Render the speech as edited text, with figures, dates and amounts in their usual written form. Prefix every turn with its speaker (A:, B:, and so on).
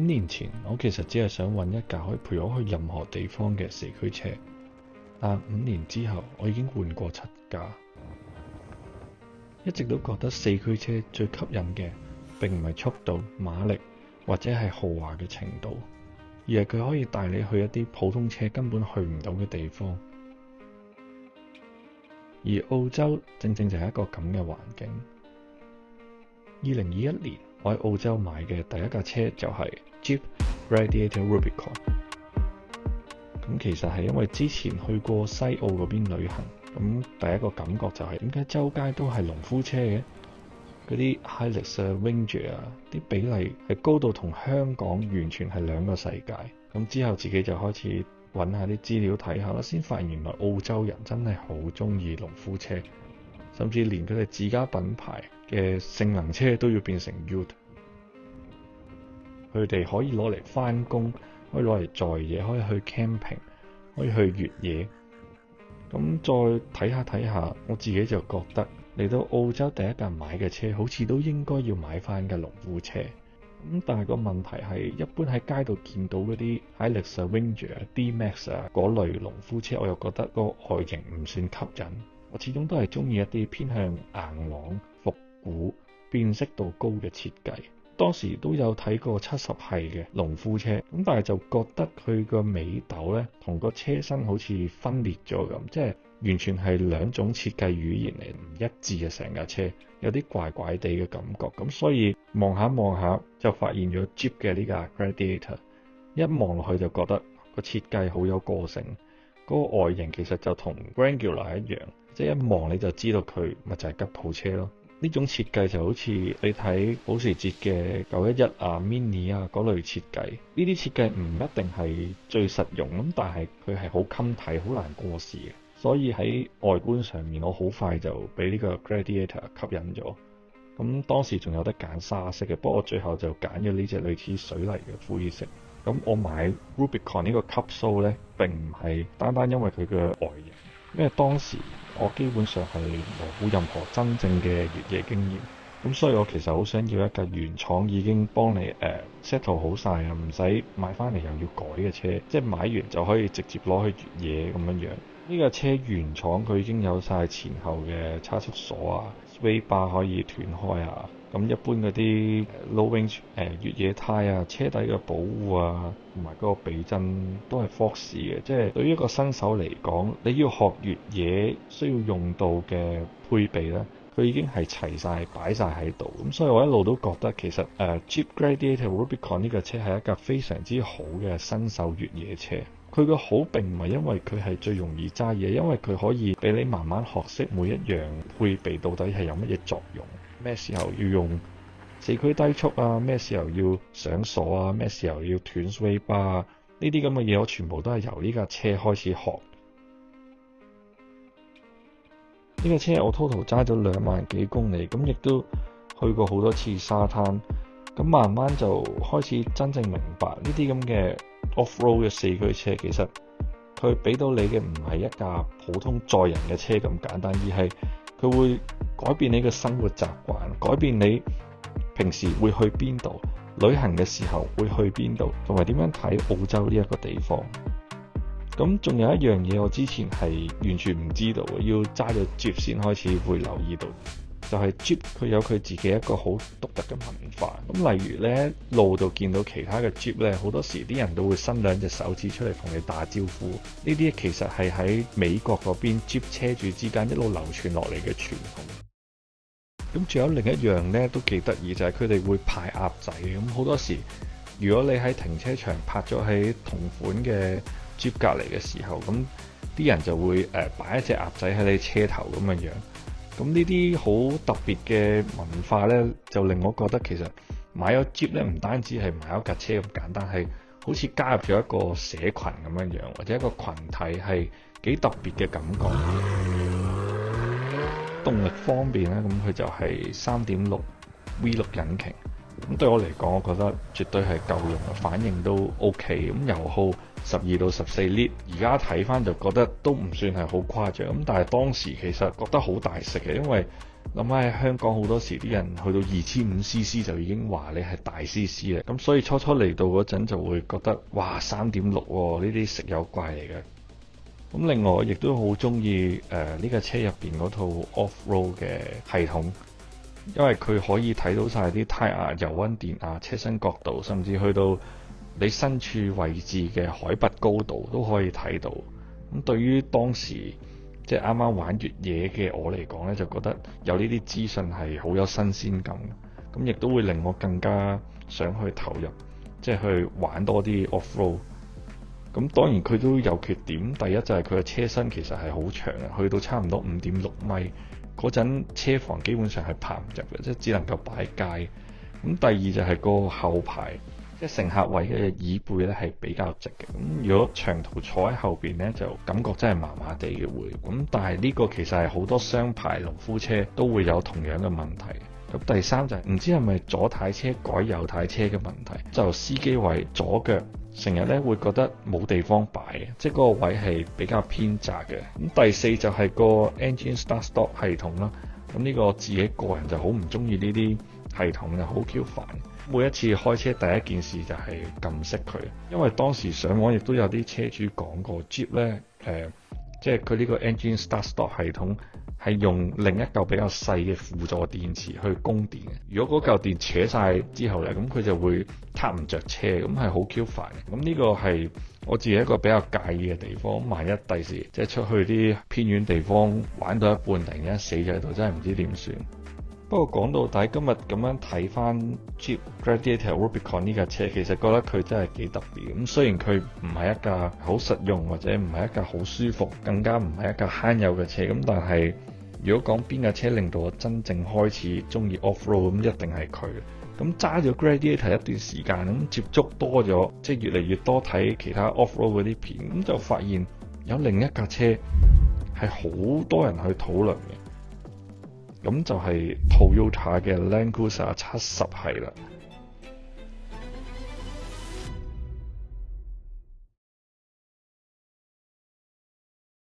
A: 年前我其實只係想揾一架可以陪我去任何地方嘅四驅車，但5年之後我已經換過7架。一直都覺得四驅車最吸引嘅並唔係速度、馬力或者係豪華嘅程度，而係佢可以帶你去一啲普通車根本去唔到嘅地方。而澳洲正正就係一個咁嘅環境。2021年我喺澳洲買嘅第一架車就係 Jeep Gladiator Rubicon。咁其實係因為之前去過西澳嗰邊旅行，咁第一個感覺就係點解周街都係農夫車嘅？嗰啲 Hilux 啊、Ranger 啊，啲比例係高到同香港完全係兩個世界。咁之後自己就開始揾下啲資料睇下啦，先發現原來澳洲人真係好中意農夫車，甚至連佢哋自家品牌嘅性能車都要變成 Ute。佢哋可以攞嚟返工，可以攞嚟載嘢，可以去 camping， 可以去越野。咁再睇下，我自己就覺得嚟到澳洲第一架買嘅車，好似都應該要買返架農夫車。咁但係個問題係，一般喺街度見到嗰啲 Hilux 啊、Ranger 啊、D-Max 啊嗰類農夫車，我又覺得個外形唔算吸引。我始終都係中意一啲偏向硬朗、復古、辨識度高嘅設計。當時都有睇過70系嘅農夫車，咁但係就覺得佢個尾斗呢同個車身好似分裂咗咁，即係完全係兩種設計語言嚟，唔一致嘅成架車，有啲怪怪地嘅感覺。咁所以望下就發現咗 Jeep 嘅呢架 Gladiator， 一望落去就覺得個設計好有個性，嗰個外形其實就同 Wrangler 一樣，即係一望你就知道佢咪就係吉普車咯。呢種設計就好似你睇保時捷嘅911啊、Mini 啊嗰類設計，呢啲設計唔一定係最實用咁，但係佢係好襟睇、好難過時嘅。所以喺外觀上面，我好快就俾呢個 Gladiator 吸引咗。咁當時仲有得揀沙色嘅，不過我最後就揀咗呢隻類似水泥嘅灰色。咁我買 Rubicon 呢個級數呢，並唔係單單因為佢嘅外形，因為當時我基本上係冇任何真正嘅越野經驗，咁所以我其實好想要一架原廠已經幫你settle 好晒啊，唔使買翻嚟又要改嘅車，即係買完就可以直接攞去越野咁樣樣。呢架車原廠佢已經有晒前後嘅差速鎖啊、sway bar 可以斷開啊。咁一般嗰啲 low range 越野胎啊、車底嘅保護啊，同埋嗰個避震都係 Fox 嘅。即係對於一個新手嚟講，你要學越野需要用到嘅配備咧，佢已經係齊晒擺晒喺度。咁所以我一路都覺得其實Jeep Gladiator Rubicon 呢架車係一架非常之好嘅新手越野車。佢個好並唔係因為佢係最容易揸嘢，因為佢可以俾你慢慢學識每一樣配備到底係有乜嘢作用，咩時候要用四驅低速啊，咩時候要上鎖啊，咩時候要斷 sway bar 啊，呢啲咁嘅嘢我全部都係由呢架車開始學。呢架車我 total 揸咗2萬幾公里，咁亦都去過好多次沙灘，咁慢慢就開始真正明白呢啲咁嘅Off-road 嘅四驅車，其實佢俾到你嘅唔係一架普通載人嘅車咁簡單，而係佢會改變你嘅生活習慣，改變你平時會去邊度，旅行嘅時候會去邊度，同埋點樣睇澳洲呢一個地方。咁仲有一樣嘢我之前係完全唔知道嘅，要揸咗 Jeep 先開始會留意到。就係 Jeep 佢有佢自己一個好獨特嘅文化。咁例如呢，路度見到其他嘅 Jeep 呢，好多時啲人都會伸2隻手指出嚟同你打招呼。呢啲其實係喺美國嗰邊 Jeep 車主之間一路流傳落嚟嘅傳統。咁仲有另一樣呢都幾得意，就係佢哋會派鴨仔。咁好多時，如果你喺停車場泊咗喺同款嘅 Jeep 隔離嘅時候，咁啲人就會擺一隻鴨仔喺你車頭咁嘅樣。咁呢啲好特別嘅文化呢，就令我覺得其實買咗 Jeep 呢，唔單止係買咗架車咁簡單，係好似加入咗一個社群咁樣樣，或者一個群體，係幾特別嘅感覺。動力方面呢，咁佢就係 3.6 V6 引擎。咁對我嚟講，我覺得絕對係夠用嘅，反應都 OK。咁油耗12到14 lit， 而家睇翻就覺得都唔算係好誇張。咁但係當時其實覺得好大食嘅，因為諗下喺香港好多時啲人去到2500cc 就已經話你係大 CC 啦，咁所以初嚟到嗰陣就會覺得哇3.6呢啲食油怪嚟嘅。咁另外亦都好中意呢個車入邊嗰套 off-road 嘅系統，因為佢可以睇到晒啲胎壓、油溫、電壓、車身角度，甚至去到你身處位置嘅海拔高度都可以睇到。咁對於當時即係啱啱玩越野嘅我嚟講呢，就覺得有呢啲資訊係好有新鮮感，咁亦都會令我更加想去投入，即係去玩多啲 off-road。咁當然佢都有缺點，第一就係佢嘅車身其實係好長嘅，去到差唔多5.6米嗰陣，車房基本上係泊唔入嘅，即係只能夠擺街。咁第二就係個後排，即係乘客位嘅椅背咧係比較直嘅。咁如果長途坐喺後邊咧，就感覺真係麻麻地嘅會。咁但係呢個其實係好多雙排農夫車都會有同樣嘅問題。咁第三就係唔知係咪左軚車改右軚車嘅問題，就司機位左腳成日咧會覺得冇地方擺嘅，即係嗰個位係比較偏窄嘅。咁第四就係個 engine start stop 系統啦。咁呢個自己個人就好唔中意呢啲系統嘅，好 Q 煩。每一次開車第一件事就係撳熄佢，因為當時上網亦都有啲車主講過 Jeep 咧，即係佢呢個 engine start stop 系統係用另一嚿比較細嘅輔助電池去供電嘅。如果嗰嚿電扯晒之後咧，咁佢就會撻唔着車，咁係好 Q 煩嘅。咁呢個係我自己一個比較介意嘅地方。萬一第時即係出去啲偏遠地方玩到一半，突然間死咗喺度，真係唔知點算。不過講到底，今日咁樣睇翻 Jeep Gladiator Rubicon 呢架車，其實覺得佢真係幾特別。咁雖然佢唔係一架好實用或者唔係一架好舒服，更加唔係一架慳油嘅車，咁但係如果講邊架車令到我真正開始中意 off-road，咁一定係佢。咁揸咗 Gladiator 一段時間，咁接觸多咗，即係越嚟越多睇其他 off-road 嗰啲片，咁就發現有另一架車係好多人去討論嘅。咁就係 Toyota 嘅 Land Cruiser 70系啦。